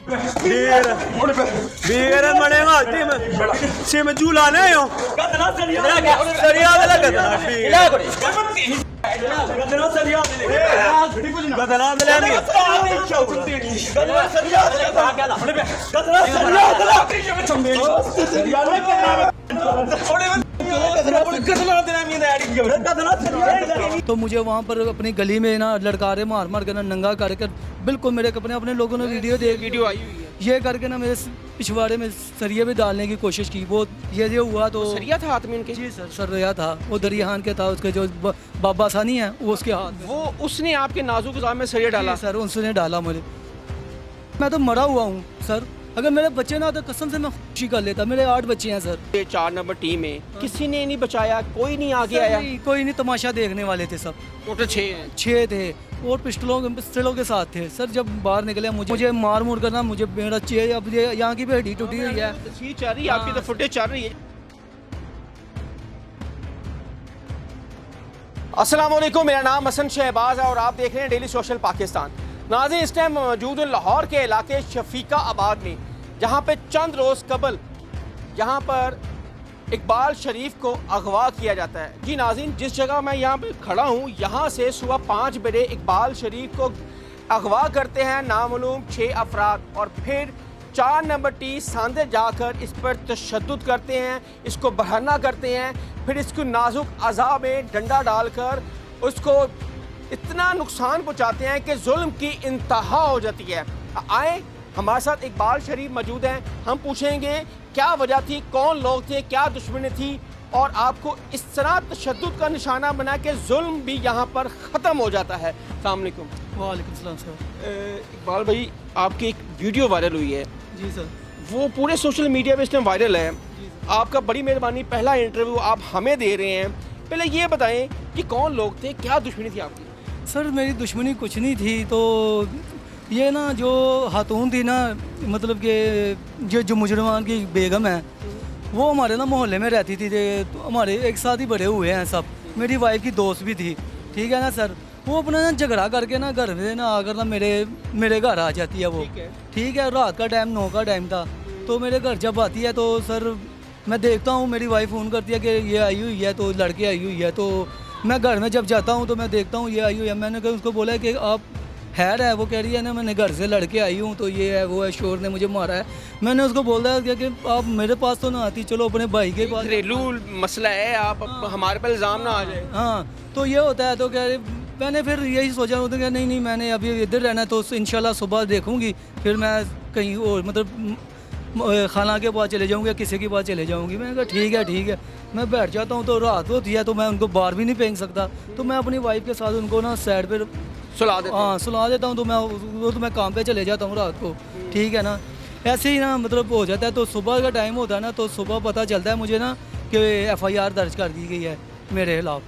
Biar maneho tim sim julane yo. Sariya dela gadana. Gadana sariya dela. Gadana dela ni. Gadana sariya dela. Gadana sariya dela. तो मुझे वहाँ पर अपनी गली में ना लड़कारे मार मार कर ना नंगा करके बिल्कुल मेरे अपने लोगों ने वीडियो आई हुई है ये करके ना मेरे पिछवाड़े में सरिया भी डालने की कोशिश की। वो ये हुआ तो सरिया था हाथ में उनके? जी सर सरिया था, वो दरियाहान के था, उसके जो बाबा सानी है वो उसके हाथ में। वो उसने आपके नाजुक जाम में सरिया डाला? सर उसने डाला मुझे। मैं तो मरा हुआ हूँ सर, अगर मेरे बच्चे ना तो कसम से मैं खुशी कर लेता। मेरे 8 बच्चे हैं सर। ये 4 नंबर टीम में किसी ने नहीं बचाया, कोई नहीं आगे आया? कोई नहीं, तमाशा देखने वाले थे सब। टोटल 6 हैं? 6 थे और पिस्टलों के साथ थे सर। जब बाहर निकले मुझे मार मुड़ करना, मुझे मेरा चेहरे अब ये यहाँ की भी हड्डी टूटी हुई है। तस्वीर चल रही है आपकी, तो फुटेज चल रही है। अस्सलाम वालेकुम, मेरा नाम हसन शहबाज है और आप देख रहे हैं डेली सोशल पाकिस्तान। नाज़रीन, इस टाइम मौजूद हूँ लाहौर के इलाके शफीका आबाद में, जहाँ पे चंद रोज़ कबल यहाँ पर इकबाल शरीफ को अगवा किया जाता है। जी नाज़रीन, जिस जगह मैं यहाँ पे खड़ा हूँ, यहाँ से सुबह 5 बजे इकबाल शरीफ को अगवा करते हैं नामालूम 6 अफराद और फिर 4 नंबर टी सांदे जाकर इस पर तशद्दुद करते हैं, इसको बहाना करते हैं, फिर इसको नाजुक अज़ा में डंडा डालकर उसको इतना नुकसान पहुँचाते हैं कि जुल्म की इंतहा हो जाती है। आए, हमारे साथ इकबाल शरीफ मौजूद हैं, हम पूछेंगे क्या वजह थी, कौन लोग थे, क्या दुश्मनी थी और आपको इस तरह तशद्दुद का निशाना बना के जुल्म भी यहाँ पर ख़त्म हो जाता है। अस्सलाम वालेकुम। वालेकुम सलाम सर। इकबाल भाई, आपकी एक वीडियो वायरल हुई है। जी सर। वो पूरे सोशल मीडिया पे इस टाइम वायरल है। आपका बड़ी मेहरबानी, पहला इंटरव्यू आप हमें दे रहे हैं। पहले ये बताएं कि कौन लोग थे, क्या दुश्मनी थी आपकी? सर मेरी दुश्मनी कुछ नहीं थी, तो ये ना जो खातून थी ना, मतलब कि जो मुजरमान की बेगम है, वो हमारे ना मोहल्ले में रहती थी। तो हमारे एक साथ ही बड़े हुए हैं सब, मेरी वाइफ की दोस्त भी थी, ठीक है ना सर। वो अपना ना झगड़ा करके ना घर में ना आकर ना मेरे घर आ जाती है वो, ठीक है। रात का टाइम 9 का टाइम था, तो मेरे घर जब आती है तो सर मैं देखता हूँ मेरी वाइफ फ़ोन करती है कि ये आई हुई है, तो लड़के आई हुई है। तो मैं घर में जब जाता हूँ तो मैं देखता हूँ ये आई हुई है। मैंने कहा उसको बोला कि आप हैर है, वो कह रही है ना मैंने घर से लड़के आई हूँ, तो ये है वो है, शोर ने मुझे मारा है। मैंने उसको बोला कि आप मेरे पास तो ना आती, चलो अपने भाई के पास। घरेलू मसला है, आप हमारे पर इल्ज़ाम ना आ जाए। हाँ, तो ये होता है। तो कह रही, मैंने फिर यही सोचा होता कि नहीं मैंने अभी इधर रहना है, तो इंशाल्लाह सुबह देखूँगी, फिर मैं कहीं और मतलब खाला के पास चले जाऊँगी या किसी के पास चले जाऊँगी। मैंने कहा ठीक है। मैं बैठ जाता हूँ, तो रात होती है तो मैं उनको बाहर भी नहीं फेंक सकता, तो मैं अपनी वाइफ के साथ उनको ना साइड पर सुला देता हूँ। तो मैं काम पे चले जाता हूँ रात को, ठीक है ना। ऐसे ही ना मतलब हो जाता है। तो सुबह का टाइम होता है ना, तो सुबह पता चलता है मुझे ना कि FIR दर्ज कर दी गई है मेरे खिलाफ।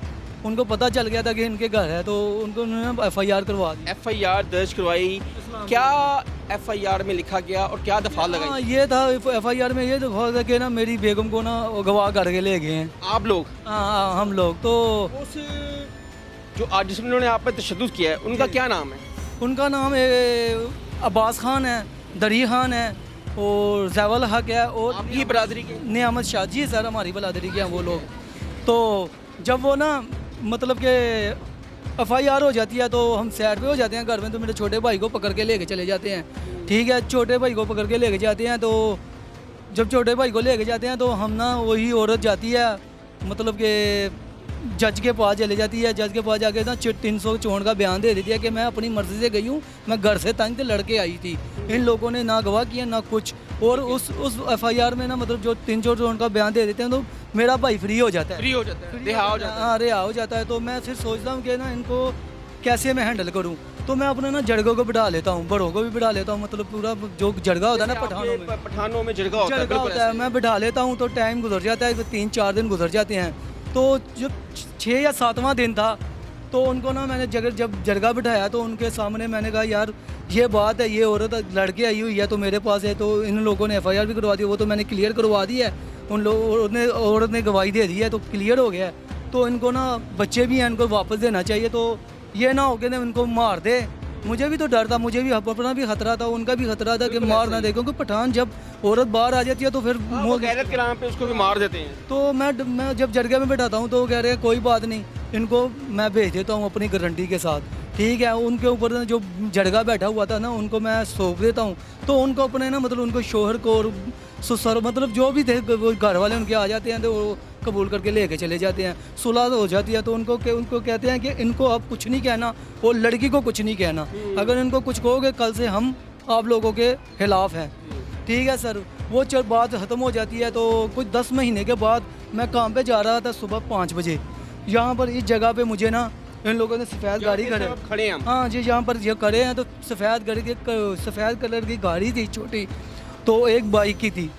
उनको पता चल गया था कि इनके घर है, तो उनको उन्होंने FIR करवा दी। FIR दर्ज करवाई? क्या FIR में लिखा गया और क्या दफा लगाई? ये था FIR में, ये दफा था कि ना मेरी बेगम को ना गवाह करके ले गए हैं। आप लोग? हाँ, हम लोग। तो उस जो आज जिन्होंने आप पे तशद्दुद किया है, उनका क्या नाम है? उनका नाम अब्बास खान है, दरी खान है और जैवल हक है और आपकी बरादरी के? नियामत शाह जी सर, हमारी बरादरी के हैं वो लोग। तो जब वो ना मतलब कि FIR हो जाती है तो हम साइड पे हो जाते हैं घर में, तो मेरे छोटे भाई को पकड़ के लेके चले जाते हैं, ठीक है। छोटे भाई को पकड़ के लेके जाते हैं, तो जब छोटे भाई को लेके जाते हैं तो हम ना वही औरत जाती है मतलब कि जज के पास चले जाती है। जज के पास जाके ना 304 का बयान दे देती है कि मैं अपनी मर्ज़ी से गई हूँ, मैं घर से तंग लड़के आई थी, इन लोगों ने ना गवाह किया ना कुछ। और उस FIR में ना मतलब जो 304 का बयान दे देते हैं तो मेरा भाई फ्री हो जाता है, रिहा हो जाता है। हाँ, रिहा हो जाता है। तो मैं फिर सोचता हूँ कि ना इनको कैसे मैं हैंडल करूँ, तो मैं अपने ना जड़गों को बिठा लेता हूँ, बड़ों को भी बिठा लेता हूँ, मतलब पूरा जो जड़गा होता है ना पठानों में जड़गा होता है, मैं बिठा लेता हूँ। तो टाइम गुजर जाता है, 3-4 दिन गुजर जाते हैं। तो जब 6 या 7वां दिन था तो उनको ना मैंने जब जड़गा बिठाया तो उनके सामने मैंने कहा यार ये बात है, ये औरत लड़के आई हुई है तो मेरे पास है, तो इन लोगों ने FIR भी करवा दी, वो तो मैंने क्लियर करवा दी है, उन लोगों ने औरत ने गवाही दे दी है, तो क्लियर हो गया है। तो इनको ना बच्चे भी हैं, इनको वापस देना चाहिए, तो ये ना हो कि ना इनको मार दे मुझे भी तो डर था, मुझे भी अपना भी खतरा था, उनका भी खतरा था कि मार ना दे, क्योंकि पठान जब औरत बाहर आ जाती है तो फिर वो गैरत के नाम पे उसको भी मार देते हैं। तो मैं जब जड़गे में बैठाता हूँ तो वो कह रहे हैं कोई बात नहीं, इनको मैं भेज देता हूँ अपनी गारंटी के साथ, ठीक है। उनके ऊपर जो जड़गा बैठा हुआ था ना, उनको मैं सौंप देता हूँ, तो उनको अपने ना मतलब उनको शोहर को और ससुर मतलब जो भी थे वो घर वाले उनके आ जाते हैं तो वो कबूल करके लेके चले जाते हैं, सुलह हो जाती है। तो उनको कहते हैं कि इनको अब कुछ नहीं कहना और लड़की को कुछ नहीं कहना, अगर इनको कुछ कहोगे कल से हम आप लोगों के खिलाफ हैं, ठीक है सर। वो बात ख़त्म हो जाती है। तो कुछ 10 महीने के बाद मैं काम पे जा रहा था सुबह 5 बजे, यहाँ पर इस जगह पे मुझे ना इन लोगों ने सफ़ेद गाड़ी खड़े हैं हम। हाँ जी, यहाँ पर ये खड़े हैं तो सफ़ेद कलर की गाड़ी थी छोटी, तो एक बाइक की थी,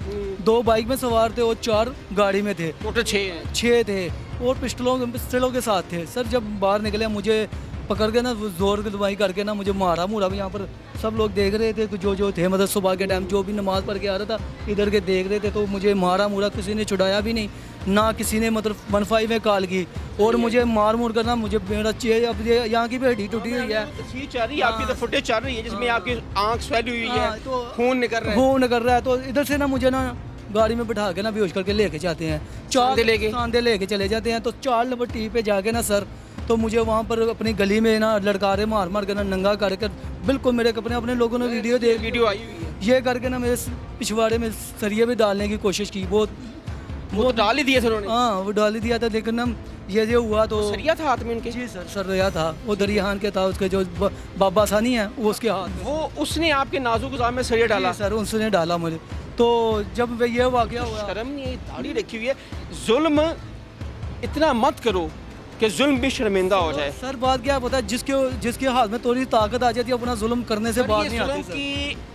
2 बाइक में सवार थे और 4 गाड़ी में थे, टोटल 6 थे और पिस्टलों के साथ थे सर। जब बाहर निकले मुझे पकड़ के ना जोर की दवाई करके ना मुझे मारा भी। यहाँ पर सब लोग देख रहे थे, जो थे मतलब सुबह के टाइम जो भी नमाज़ पढ़ के आ रहा था इधर के देख रहे थे, तो मुझे मारा किसी ने छुड़ाया भी नहीं, ना किसी ने मतलब 15 में कॉल की, और मुझे मार करना मुझे मेरा चेहरे अब यहाँ की भी हड्डी टूटी हुई है, तस्वीर चल रही है आपकी, तो फुटेज चल रही है जिसमें आपकी आंख स्वेल हुई है, तो खून निकल रहा है। तो इधर से ना मुझे ना गाड़ी में बिठा के ना बेहोश करके लेके जाते हैं, सांदे लेके चले जाते हैं। तो 4 नंबर टी पे जाके ना सर, तो मुझे वहाँ पर अपनी गली में ना लड़कारे मार के ना नंगा करके, बिल्कुल मेरे अपने लोगों ने वीडियो आई हुई है, ये करके ना मेरे पिछवाड़े में सरिये भी डालने की कोशिश की। वो तो डाल ही दिया सर उन्होंने। हाँ, वो डाल ही दिया था, लेकिन ना ये हुआ तो सरिया था हाथ में उनके। जी सर, सरिया था, वो दरियाहान के था, उसके जो बाबा सानी है वो उसके हाथ में। वो उसने आपके नाजुक जाम में सरिया डाला सर, उसने डाला मुझे। तो जब ये वाकया हुआ, शर्म नहीं है, दाढ़ी रखी हुई है, जुल्म इतना मत करो कि जुल्म भी शर्मिंदा हो जाए। सर बात क्या पता है, जिसके हाथ में थोड़ी ताकत आ जाती है अपना जुल्म करने से बात नहीं आती सर।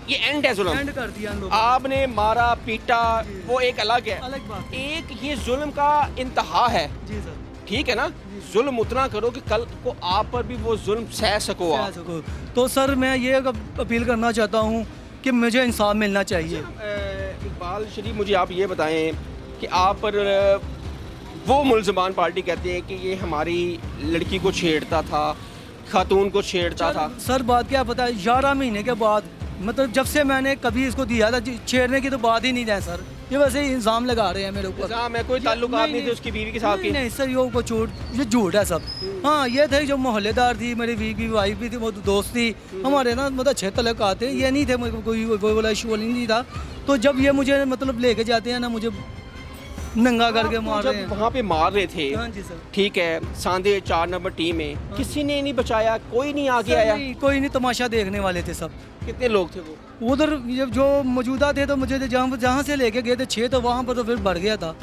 ये एंड है, जुल्म एंड कर दिया इन लोगों आपने मारा पीटा, वो एक अलग है, अलग बात। एक ये जुल्म का इंतहा है, जी सर, ठीक है ना। जुल्म उतना करो कि कल को आप पर भी वो जुल्म सह सको आप। तो सर मैं ये अपील करना चाहता हूँ कि मुझे इंसाफ मिलना चाहिए। इकबाल शरीफ, मुझे आप ये बताएं कि आप पर वो मुल्ज़मान पार्टी कहते हैं कि ये हमारी लड़की को छेड़ता था, खातून को छेड़ता था। सर बात क्या पता है, 11 महीने के बाद मतलब जब से मैंने कभी इसको दिया था, छेड़ने की तो बात ही नहीं है सर। ये वैसे ही इल्ज़ाम लगा रहे हैं मेरे ऊपर। इल्ज़ाम है, कोई ताल्लुकात नहीं थे उसकी बीवी के साथ। नहीं सर, ये झूठ है सब। हाँ, ये थे जो मोहल्लेदार थी, मेरी बीवी की वाइफ भी थी, वो दोस्त थी हमारे ना, मतलब 6 तलक आते, ये नहीं थे, कोई वाला इशू नहीं था। तो जब ये मुझे मतलब लेके जाते हैं ना, मुझे नंगा करके मार रहे हैं। वहाँ पे मार रहे थे, हाँ जी सर, ठीक है, सांदे 4 नंबर टीम में किसी ने नहीं बचाया, कोई नहीं आगे आया, कोई नहीं, तमाशा देखने वाले थे सब। कितने लोग थे वो उधर जो मौजूदा थे, तो मुझे जहाँ से लेके गए थे 6, तो वहाँ पर तो फिर बढ़ गया था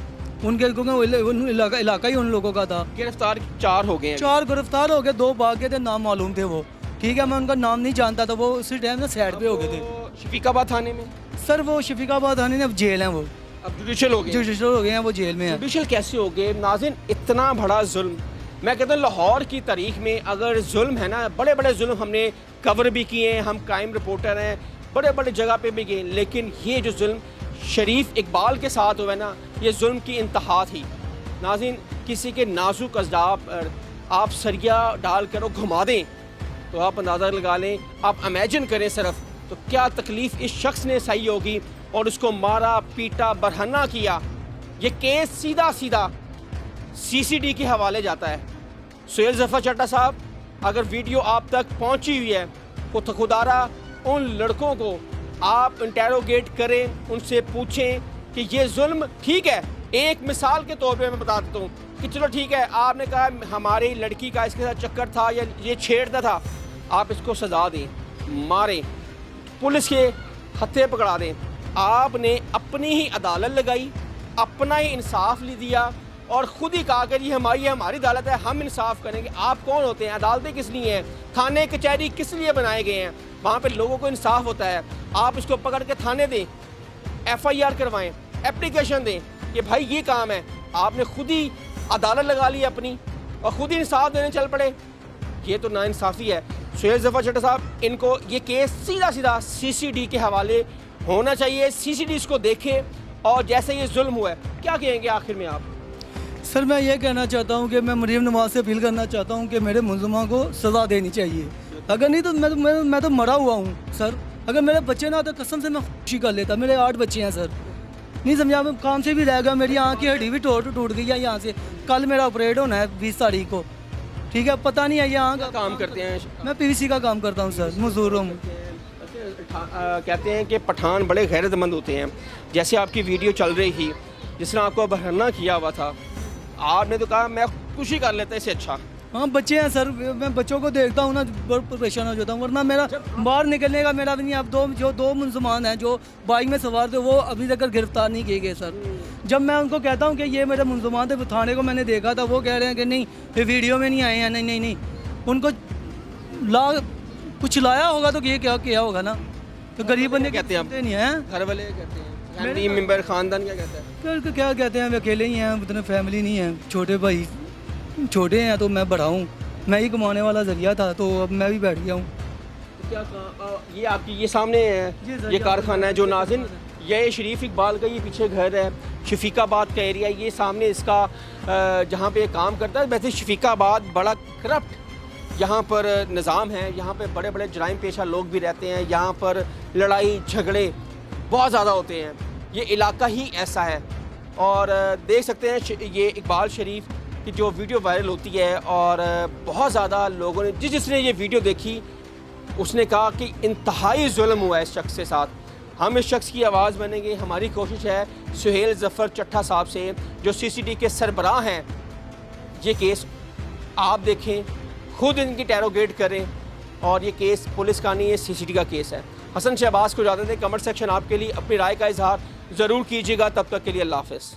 उनके, क्योंकि इलाका ही उन लोगों का था। गिरफ्तार 4 हो गए, 4 गिरफ्तार हो गए, 2 भाग गए थे, नाम मालूम थे वो, ठीक है। मैं उनका नाम नहीं जानता था, वो उसी टाइम ना साइड पे हो गए थे। शफीकाबाद थाने में सर, वो शफीकाबाद थाने में अब जेल है, वो अब जुडिशल हो गए, जुडिशल हो गए हैं, वो जेल में है। जुडिशल कैसे हो गए नाज़रीन? इतना बड़ा जुल्म, मैं कहता हूँ लाहौर की तारीख में अगर जुल्म है ना, बड़े बड़े जुल्म हमने कवर भी किए हैं, हम क्राइम रिपोर्टर हैं, बड़े बड़े जगह पे भी गए, लेकिन ये जो जुल्म शरीफ इकबाल के साथ हुआ है ना, ये जुल्म की इंतहा थी। नाज़रीन, किसी के नाजुक अज़्दा पर आप सरिया डाल कर घुमा दें तो आप अंदाज़ा लगा लें, आप इमेजिन करें सिर्फ, तो क्या तकलीफ़ इस शख्स ने सही होगी। और उसको मारा पीटा, बरहना किया। ये केस सीधा सीधा CCD के हवाले जाता है। सुहेल ज़फ़र चड्ढा साहब, अगर वीडियो आप तक पहुंची हुई है तो खुदारा उन लड़कों को आप इंटेरोगेट करें, उनसे पूछें कि ये जुल्म ठीक है। एक मिसाल के तौर पे मैं बता देता हूँ कि चलो ठीक है, आपने कहा हमारी लड़की का इसके साथ चक्कर था या ये छेड़ता था, आप इसको सजा दें, मारें, पुलिस के हत्थे पकड़ा दें। आपने अपनी ही अदालत लगाई, अपना ही इंसाफ ले दिया और ख़ुद ही कहा कि ये हमारी अदालत है, हम इंसाफ करेंगे। आप कौन होते हैं? अदालतें किस लिए हैं? थाने कचहरी किस लिए बनाए गए हैं? वहाँ पे लोगों को इंसाफ होता है। आप इसको पकड़ के थाने दें, FIR करवाएं, एप्लीकेशन दें कि भाई ये काम है। आपने खुद ही अदालत लगा ली अपनी और ख़ुद ही इंसाफ देने चल पड़े। ये तो नाइंसाफ़ी है। सुहेल ज़फ़र चड्ढा साहब, इनको ये केस सीधा सीधा CCD के हवाले होना चाहिए। CCD इसको देखे और जैसे ये जुल्म हुआ है, क्या कहेंगे आखिर में आप? सर मैं ये कहना चाहता हूँ कि मैं मरीम नवाज से अपील करना चाहता हूँ कि मेरे मुलज़िमा को सज़ा देनी चाहिए। अगर नहीं तो मैं तो मरा हुआ हूँ सर। अगर मेरे बच्चे ना तो कसम से मैं खुशी कर लेता। मेरे 8 बच्चे हैं सर, नहीं समझा, मैं काम से भी रह गया, मेरी आँख की हड्डी भी टूट गई है यहाँ से। कल मेरा ऑपरेट होना है 20 तारीख को, ठीक है, पता नहीं है ये आँख। काम करते हैं? मैं पीवीसी का काम करता हूँ सर, मजदूर हूँ। कहते हैं कि पठान बड़े गैरतमंद होते हैं। जैसे आपकी वीडियो चल रही थी, जिसने आपको बहरना किया हुआ था, आपने तो कहा मैं खुशी कर लेता इससे अच्छा। हाँ बच्चे हैं सर, मैं बच्चों को देखता हूँ ना बहुत परेशान हो जाता हूँ, वरना मेरा बाहर निकलने का मेरा भी नहीं। अब दो मुसलमान हैं जो बाइक में सवार थे, वो अभी तक गिरफ्तार नहीं किए गए सर। जब मैं उनको कहता हूँ कि ये मेरे मुसलमान थे, थाने को मैंने देखा था, वो कह रहे हैं कि नहीं ये वीडियो में नहीं आए हैं। नहीं उनको कुछ लाया होगा तो ये क्या किया होगा ना। तो गरीब बंदे कहते हैं नहीं हैं, घर वाले कहते हैं, फैमिली मेंबर, खानदान क्या कहता है? क्या कहते हैं, वे अकेले ही हैं, उतने फैमिली नहीं है, छोटे भाई छोटे हैं तो मैं बड़ा हूँ, मैं ही कमाने वाला जरिया था, तो अब मैं भी बैठ गया हूँ। तो क्या ये आपकी ये सामने है, ये कारखाना है जो नाज़िन, ये शरीफ इकबाल का ये पीछे घर है, शफीकाबाद का एरिया, ये सामने इसका जहाँ पे काम करता है। वैसे शफीकाबाद बड़ा करप्ट यहाँ पर निज़ाम है, यहाँ पे बड़े बड़े जराइम पेशा लोग भी रहते हैं, यहाँ पर लड़ाई झगड़े बहुत ज़्यादा होते हैं, ये इलाका ही ऐसा है। और देख सकते हैं ये इकबाल शरीफ की जो वीडियो वायरल होती है, और बहुत ज़्यादा लोगों ने जिसने ये वीडियो देखी उसने कहा कि इंतहाई जुल्म हुआ है इस शख्स के साथ। हम इस शख्स की आवाज़ बनेंगे। हमारी कोशिश है सुहेल ज़फ़र चट्टा साहब से, जो CCD के सरबराह हैं, ये केस आप देखें, खुद इनकी टैरोगेट करें, और ये केस पुलिस का नहीं, ये CCD का केस है। हसन शहबाज को इजाज़त दें। कमेंट सेक्शन आपके लिए अपनी राय का इजहार ज़रूर कीजिएगा। तब तक के लिए अल्लाह हाफ़िज़।